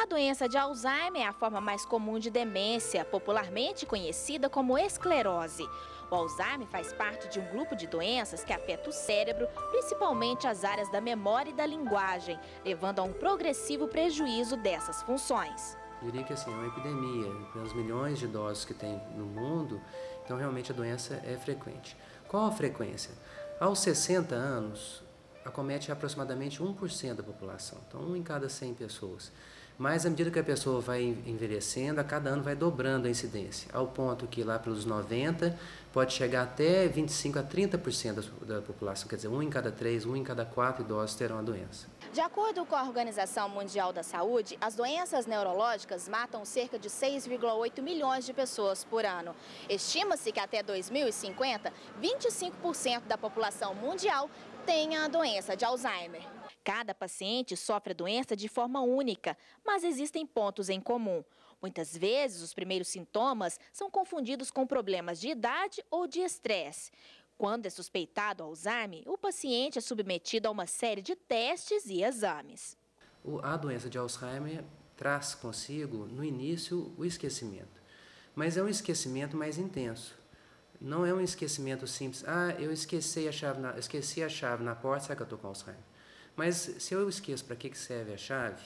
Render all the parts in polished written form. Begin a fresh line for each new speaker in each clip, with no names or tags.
A doença de Alzheimer é a forma mais comum de demência, popularmente conhecida como esclerose. O Alzheimer faz parte de um grupo de doenças que afeta o cérebro, principalmente as áreas da memória e da linguagem, levando a um progressivo prejuízo dessas funções.
Eu diria que assim, é uma epidemia, pelos milhões de idosos que tem no mundo, então realmente a doença é frequente. Qual a frequência? Aos 60 anos, acomete aproximadamente 1% da população, então 1 em cada 100 pessoas. Mas à medida que a pessoa vai envelhecendo, a cada ano vai dobrando a incidência, ao ponto que lá pelos 90 pode chegar até 25 a 30% da população, quer dizer, 1 em cada 3, 1 em cada 4 idosos terão a doença.
De acordo com a Organização Mundial da Saúde, as doenças neurológicas matam cerca de 6,8 milhões de pessoas por ano. Estima-se que até 2050, 25% da população mundial tenha a doença de Alzheimer. Cada paciente sofre a doença de forma única, mas existem pontos em comum. Muitas vezes, os primeiros sintomas são confundidos com problemas de idade ou de estresse. Quando é suspeitado Alzheimer, o paciente é submetido a uma série de testes e exames.
A doença de Alzheimer traz consigo, no início, o esquecimento. Mas é um esquecimento mais intenso. Não é um esquecimento simples. Eu esqueci a chave na porta, sabe que eu estou com Alzheimer? Mas se eu esqueço para que serve a chave,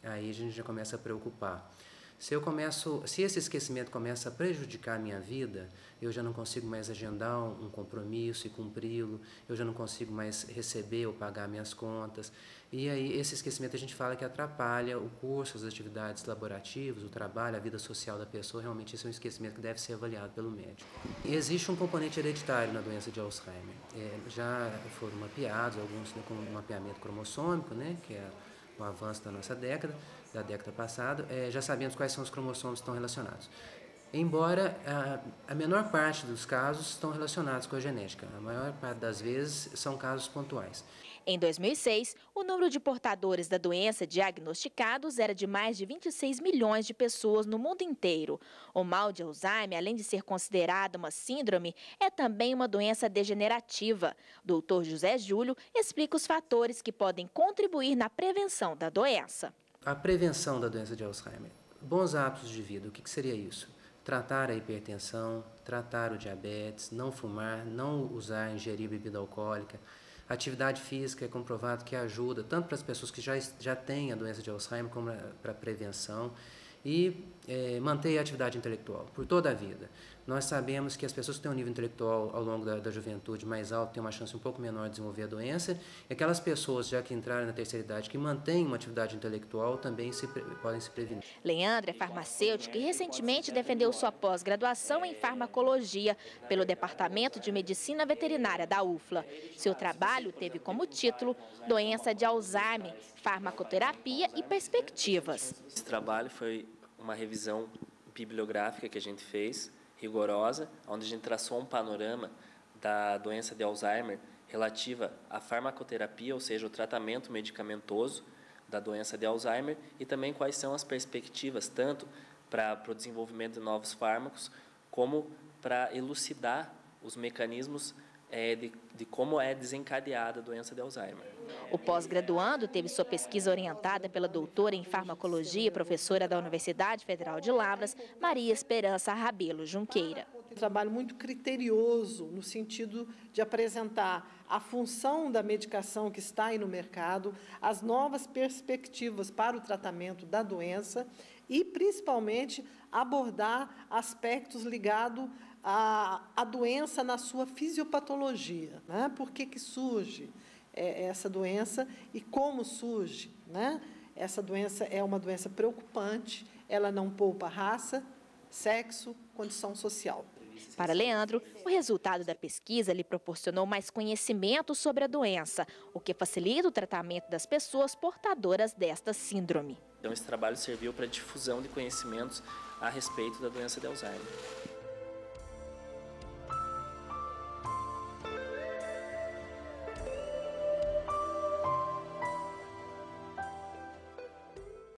aí a gente já começa a preocupar. Se esse esquecimento começa a prejudicar a minha vida, eu já não consigo mais agendar um compromisso e cumpri-lo, eu já não consigo mais receber ou pagar minhas contas. E aí esse esquecimento a gente fala que atrapalha o curso, as atividades laborativas, o trabalho, a vida social da pessoa. Realmente esse é um esquecimento que deve ser avaliado pelo médico. E existe um componente hereditário na doença de Alzheimer. Já foram mapeados alguns com um mapeamento cromossômico, né, que é o avanço da nossa década, da década passada, já sabemos quais são os cromossomos que estão relacionados. Embora a menor parte dos casos estão relacionados com a genética, a maior parte das vezes são casos pontuais.
Em 2006, o número de portadores da doença diagnosticados era de mais de 26 milhões de pessoas no mundo inteiro. O mal de Alzheimer, além de ser considerado uma síndrome, é também uma doença degenerativa. O Dr. José Júlio explica os fatores que podem contribuir na prevenção da doença.
A prevenção da doença de Alzheimer. Bons hábitos de vida, o que seria isso? Tratar a hipertensão, tratar o diabetes, não fumar, não ingerir bebida alcoólica. Atividade física é comprovado que ajuda tanto para as pessoas que já têm a doença de Alzheimer como para a prevenção. E manter a atividade intelectual por toda a vida. Nós sabemos que as pessoas que têm um nível intelectual ao longo da juventude mais alto têm uma chance um pouco menor de desenvolver a doença, e aquelas pessoas já que entraram na terceira idade que mantêm uma atividade intelectual também podem se prevenir.
Leandro é farmacêutico e recentemente defendeu sua pós-graduação em farmacologia pelo Departamento de Medicina Veterinária da UFLA. Seu trabalho teve como título Doença de Alzheimer, Farmacoterapia e Perspectivas.
Esse trabalho foi uma revisão bibliográfica que a gente fez, rigorosa, onde a gente traçou um panorama da doença de Alzheimer relativa à farmacoterapia, ou seja, o tratamento medicamentoso da doença de Alzheimer, e também quais são as perspectivas, tanto para o desenvolvimento de novos fármacos, como para elucidar os mecanismos de como é desencadeada a doença de Alzheimer.
O pós-graduando teve sua pesquisa orientada pela doutora em farmacologia e professora da Universidade Federal de Lavras, Maria Esperança Rabelo Junqueira.
Um trabalho muito criterioso no sentido de apresentar a função da medicação que está aí no mercado, as novas perspectivas para o tratamento da doença e, principalmente, abordar aspectos ligados à doença na sua fisiopatologia, né? Por que surge essa doença e como surge, né? Essa doença é uma doença preocupante, ela não poupa raça, sexo, condição social.
Para Leandro, o resultado da pesquisa lhe proporcionou mais conhecimento sobre a doença, o que facilita o tratamento das pessoas portadoras desta síndrome.
Então, esse trabalho serviu para a difusão de conhecimentos a respeito da doença de Alzheimer.